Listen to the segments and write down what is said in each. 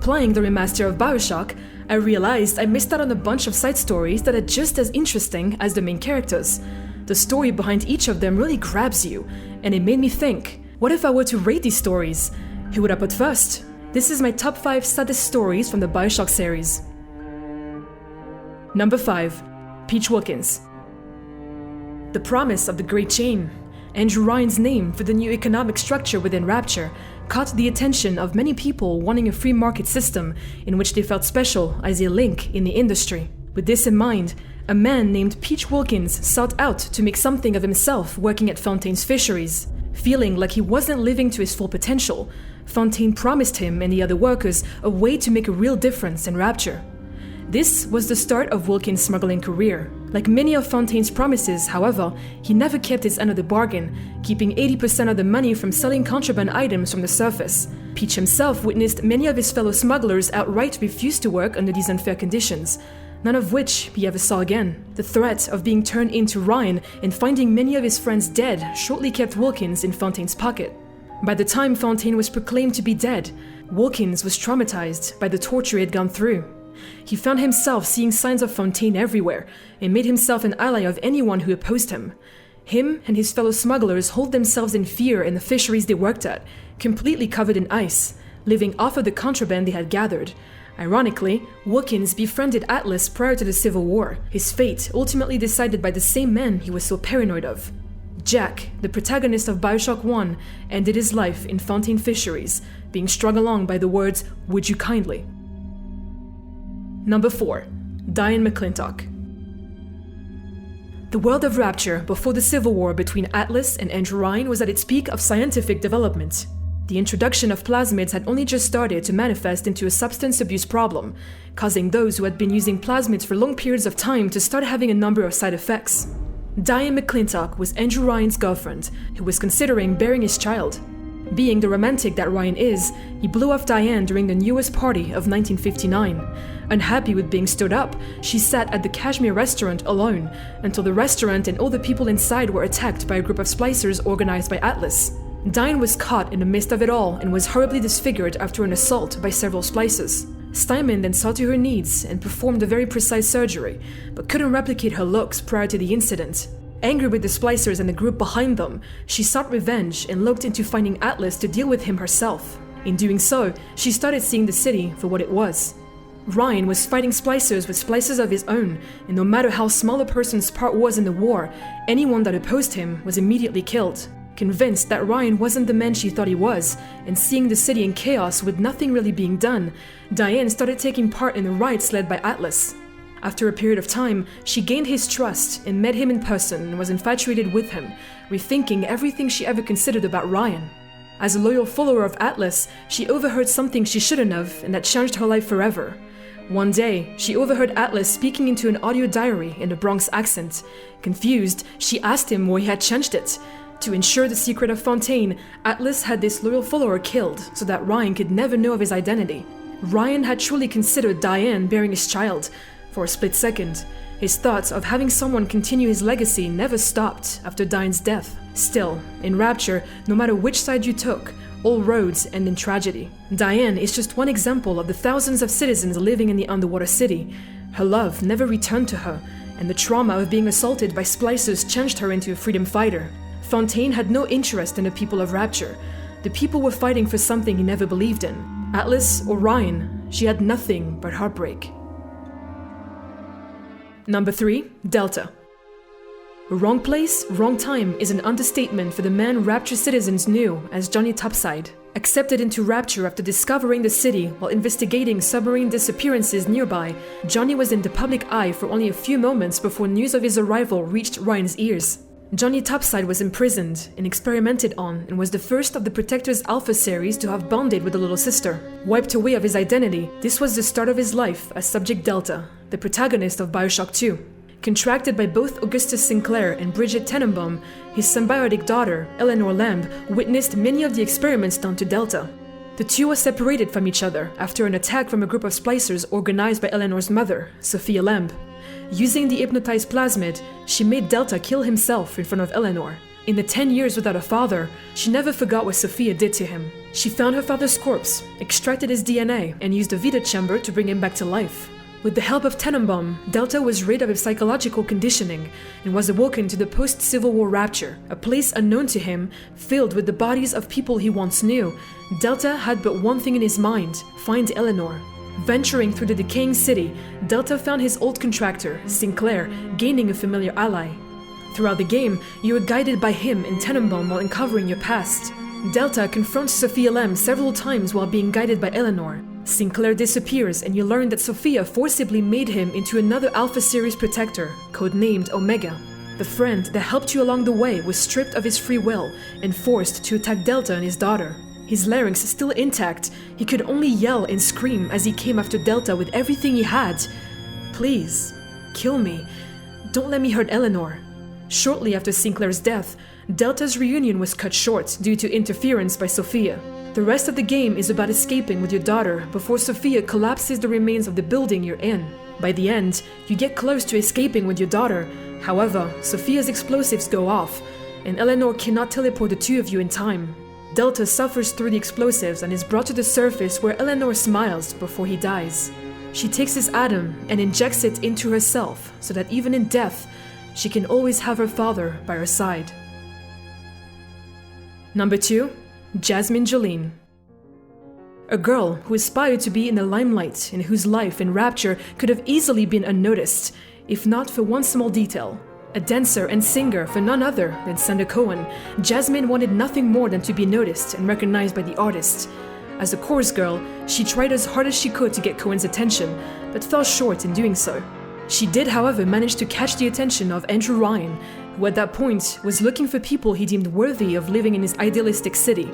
playing the remaster of Bioshock, I realized I missed out on a bunch of side stories that are just as interesting as the main characters. The story behind each of them really grabs you, and it made me think, what if I were to rate these stories? Who would I put first? This is my top 5 saddest stories from the Bioshock series. Number 5. Peach Wilkins. The promise of the Great Chain, Andrew Ryan's name for the new economic structure within Rapture, caught the attention of many people wanting a free market system in which they felt special as a link in the industry. With this in mind, a man named Peach Wilkins sought out to make something of himself working at Fontaine's Fisheries. Feeling like he wasn't living to his full potential, Fontaine promised him and the other workers a way to make a real difference in Rapture. This was the start of Wilkins' smuggling career. Like many of Fontaine's promises, however, he never kept his end of the bargain, keeping 80% of the money from selling contraband items from the surface. Peach himself witnessed many of his fellow smugglers outright refuse to work under these unfair conditions, none of which he ever saw again. The threat of being turned into Ryan and finding many of his friends dead shortly kept Wilkins in Fontaine's pocket. By the time Fontaine was proclaimed to be dead, Wilkins was traumatized by the torture he had gone through. He found himself seeing signs of Fontaine everywhere and made himself an ally of anyone who opposed him. Him and his fellow smugglers hold themselves in fear in the fisheries they worked at, completely covered in ice, living off of the contraband they had gathered. Ironically, Wilkins befriended Atlas prior to the Civil War, his fate ultimately decided by the same man he was so paranoid of. Jack, the protagonist of Bioshock 1, ended his life in Fontaine Fisheries, being strung along by the words, "Would you kindly?" Number 4. DIANE McClintock. The world of Rapture before the Civil War between Atlas and Andrew Ryan was at its peak of scientific development. The introduction of plasmids had only just started to manifest into a substance abuse problem, causing those who had been using plasmids for long periods of time to start having a number of side effects. DIANE McClintock was Andrew Ryan's girlfriend, who was considering bearing his child. Being the romantic that Ryan is, he blew off Diane during the newest party of 1959. Unhappy with being stood up, she sat at the Kashmir restaurant alone until the restaurant and all the people inside were attacked by a group of splicers organized by Atlas. Diane was caught in the midst of it all and was horribly disfigured after an assault by several splicers. Steinman then saw to her needs and performed a very precise surgery, but couldn't replicate her looks prior to the incident. Angry with the splicers and the group behind them, she sought revenge and looked into finding Atlas to deal with him herself. In doing so, she started seeing the city for what it was. Ryan was fighting splicers with splicers of his own, and no matter how small a person's part was in the war, anyone that opposed him was immediately killed. Convinced that Ryan wasn't the man she thought he was, and seeing the city in chaos with nothing really being done, Diane started taking part in the riots led by Atlas. After a period of time, she gained his trust and met him in person and was infatuated with him, rethinking everything she ever considered about Ryan. As a loyal follower of Atlas, she overheard something she shouldn't have, and that changed her life forever. One day, she overheard Atlas speaking into an audio diary in a Bronx accent. Confused, she asked him why he had changed it. To ensure the secret of Fontaine, Atlas had this loyal follower killed so that Ryan could never know of his identity. Ryan had truly considered Diane bearing his child. For a split second, his thoughts of having someone continue his legacy never stopped after Diane's death. Still, in Rapture, no matter which side you took, all roads end in tragedy. Diane is just one example of the thousands of citizens living in the underwater city. Her love never returned to her, and the trauma of being assaulted by splicers changed her into a freedom fighter. Fontaine had no interest in the people of Rapture. The people were fighting for something he never believed in. Atlas or Ryan, she had nothing but heartbreak. Number 3. Delta. Wrong place, wrong time is an understatement for the man Rapture citizens knew as Johnny Topside. Accepted into Rapture after discovering the city while investigating submarine disappearances nearby, Johnny was in the public eye for only a few moments before news of his arrival reached Ryan's ears. Johnny Topside was imprisoned and experimented on and was the first of the Protector's Alpha series to have bonded with the little sister. Wiped away of his identity, this was the start of his life as Subject Delta, the protagonist of Bioshock 2. Contracted by both Augustus Sinclair and Bridget Tenenbaum, his symbiotic daughter, Eleanor Lamb, witnessed many of the experiments done to Delta. The two were separated from each other after an attack from a group of splicers organized by Eleanor's mother, Sophia Lamb. Using the hypnotized plasmid, she made Delta kill himself in front of Eleanor. In the 10 years without a father, she never forgot what Sophia did to him. She found her father's corpse, extracted his DNA, and used a Vita chamber to bring him back to life. With the help of Tenenbaum, Delta was rid of his psychological conditioning and was awoken to the post-Civil War Rapture, a place unknown to him, filled with the bodies of people he once knew. Delta had but one thing in his mind: find Eleanor. Venturing through the decaying city, Delta found his old contractor, Sinclair, gaining a familiar ally. Throughout the game, you are guided by him and Tenenbaum while uncovering your past. Delta confronts Sophia Lem several times while being guided by Eleanor. Sinclair disappears and you learn that Sophia forcibly made him into another Alpha Series protector, codenamed Omega. The friend that helped you along the way was stripped of his free will and forced to attack Delta and his daughter. His larynx still intact, he could only yell and scream as he came after Delta with everything he had. Please, kill me. Don't let me hurt Eleanor. Shortly after Sinclair's death, Delta's reunion was cut short due to interference by Sophia. The rest of the game is about escaping with your daughter before Sophia collapses the remains of the building you're in. By the end, you get close to escaping with your daughter. However, Sophia's explosives go off, and Eleanor cannot teleport the two of you in time. Delta suffers through the explosives and is brought to the surface where Eleanor smiles before he dies. She takes his atom and injects it into herself so that even in death, she can always have her father by her side. Number 2. Jasmine Jolene. A girl who aspired to be in the limelight and whose life in Rapture could have easily been unnoticed, if not for one small detail. A dancer and singer for none other than Sander Cohen, Jasmine wanted nothing more than to be noticed and recognized by the artist. As a chorus girl, she tried as hard as she could to get Cohen's attention, but fell short in doing so. She did, however, manage to catch the attention of Andrew Ryan, who at that point was looking for people he deemed worthy of living in his idealistic city.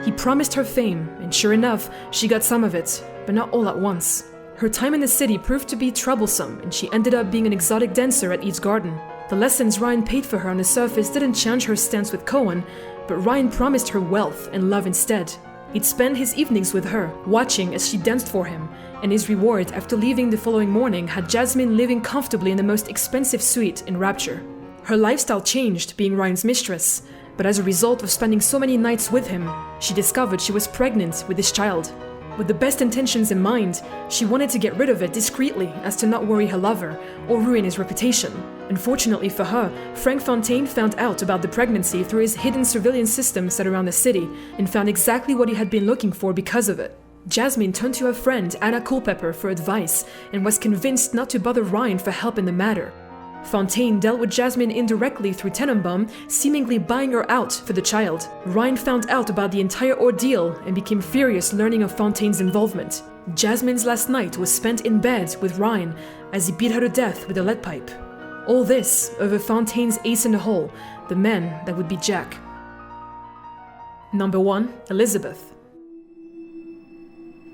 He promised her fame, and sure enough, she got some of it, but not all at once. Her time in the city proved to be troublesome, and she ended up being an exotic dancer at Eve's Garden. The lessons Ryan paid for her on the surface didn't change her stance with Cohen, but Ryan promised her wealth and love instead. He'd spend his evenings with her, watching as she danced for him, and his reward after leaving the following morning had Jasmine living comfortably in the most expensive suite in Rapture. Her lifestyle changed being Ryan's mistress, but as a result of spending so many nights with him, she discovered she was pregnant with his child. With the best intentions in mind, she wanted to get rid of it discreetly as to not worry her lover or ruin his reputation. Unfortunately for her, Frank Fontaine found out about the pregnancy through his hidden surveillance system set around the city and found exactly what he had been looking for because of it. Jasmine turned to her friend Anna Culpepper for advice and was convinced not to bother Ryan for help in the matter. Fontaine dealt with Jasmine indirectly through Tenenbaum, seemingly buying her out for the child. Ryan found out about the entire ordeal and became furious learning of Fontaine's involvement. Jasmine's last night was spent in bed with Ryan as he beat her to death with a lead pipe. All this over Fontaine's ace in the hole, the man that would be Jack. Number 1. Elizabeth.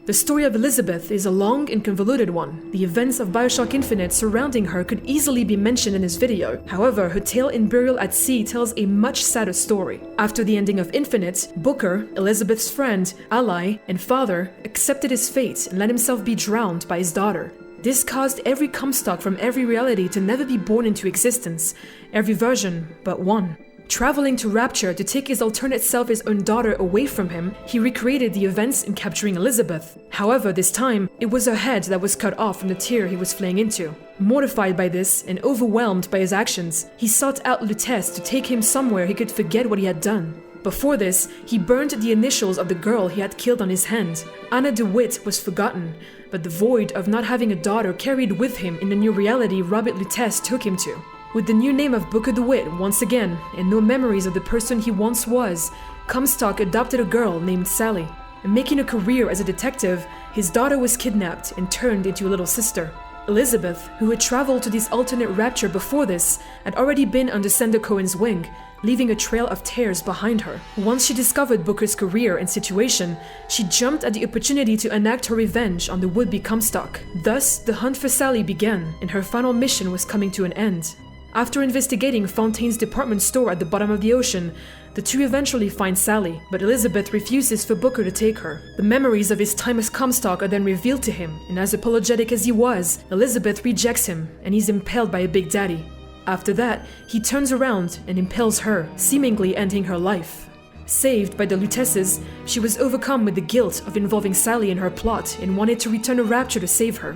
The story of Elizabeth is a long and convoluted one. The events of Bioshock Infinite surrounding her could easily be mentioned in this video. However, her tale in Burial at Sea tells a much sadder story. After the ending of Infinite, Booker, Elizabeth's friend, ally, and father, accepted his fate and let himself be drowned by his daughter. This caused every Comstock from every reality to never be born into existence, every version but one. Traveling to Rapture to take his alternate self's own daughter away from him, he recreated the events in capturing Elizabeth. However, this time, it was her head that was cut off from the tier he was fleeing into. Mortified by this and overwhelmed by his actions, he sought out Lutece to take him somewhere he could forget what he had done. Before this, he burned the initials of the girl he had killed on his hand. Anna DeWitt was forgotten, but the void of not having a daughter carried with him in the new reality Robert Lutece took him to. With the new name of Booker DeWitt once again, and no memories of the person he once was, Comstock adopted a girl named Sally. And making a career as a detective, his daughter was kidnapped and turned into a little sister. Elizabeth, who had traveled to this alternate Rapture before this, had already been under Sander Cohen's wing, leaving a trail of tears behind her. Once she discovered Booker's career and situation, she jumped at the opportunity to enact her revenge on the would-be Comstock. Thus, the hunt for Sally began, and her final mission was coming to an end. After investigating Fontaine's department store at the bottom of the ocean, the two eventually find Sally, but Elizabeth refuses for Booker to take her. The memories of his time as Comstock are then revealed to him, and as apologetic as he was, Elizabeth rejects him, and he's impaled by a Big Daddy. After that, he turns around and impales her, seemingly ending her life. Saved by the Lutesses, she was overcome with the guilt of involving Sally in her plot and wanted to return to Rapture to save her.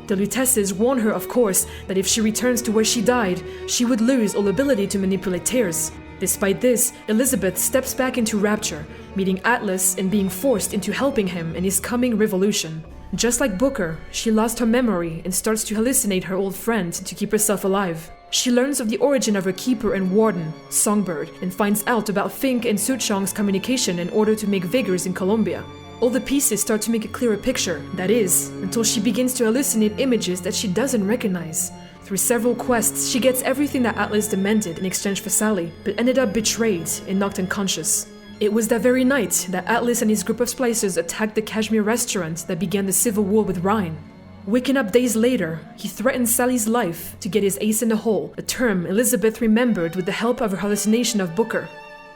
The Lutesses warn her, of course, that if she returns to where she died, she would lose all ability to manipulate tears. Despite this, Elizabeth steps back into Rapture, meeting Atlas and being forced into helping him in his coming revolution. Just like Booker, she lost her memory and starts to hallucinate her old friend to keep herself alive. She learns of the origin of her keeper and warden, Songbird, and finds out about Fink and Suchong's communication in order to make vigors in Colombia. All the pieces start to make a clearer picture, that is, until she begins to hallucinate images that she doesn't recognize. Through several quests, she gets everything that Atlas demanded in exchange for Sally, but ended up betrayed and knocked unconscious. It was that very night that Atlas and his group of splicers attacked the Kashmir restaurant that began the civil war with Ryan. Waking up days later, he threatened Sally's life to get his ace in the hole, a term Elizabeth remembered with the help of her hallucination of Booker.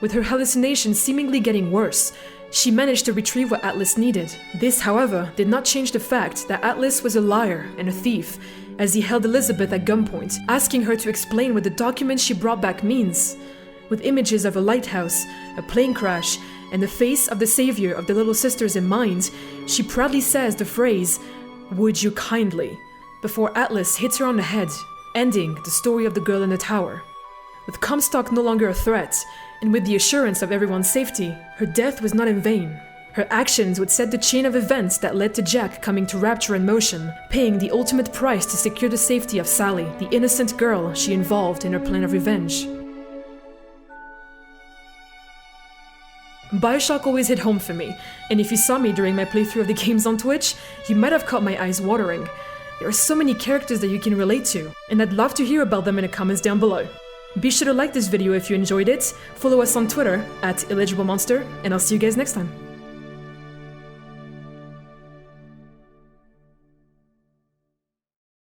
With her hallucination seemingly getting worse, she managed to retrieve what Atlas needed. This, however, did not change the fact that Atlas was a liar and a thief, as he held Elizabeth at gunpoint, asking her to explain what the document she brought back means. With images of a lighthouse, a plane crash, and the face of the savior of the Little Sisters in mind, she proudly says the phrase, "Would you kindly?" before Atlas hits her on the head, ending the story of the girl in the tower. With Comstock no longer a threat, and with the assurance of everyone's safety, her death was not in vain. Her actions would set the chain of events that led to Jack coming to Rapture in motion, paying the ultimate price to secure the safety of Sally, the innocent girl she involved in her plan of revenge. Bioshock always hit home for me, and if you saw me during my playthrough of the games on Twitch, you might have caught my eyes watering. There are so many characters that you can relate to, and I'd love to hear about them in the comments down below. Be sure to like this video if you enjoyed it, follow us on Twitter @IllegibleMonster, and I'll see you guys next time.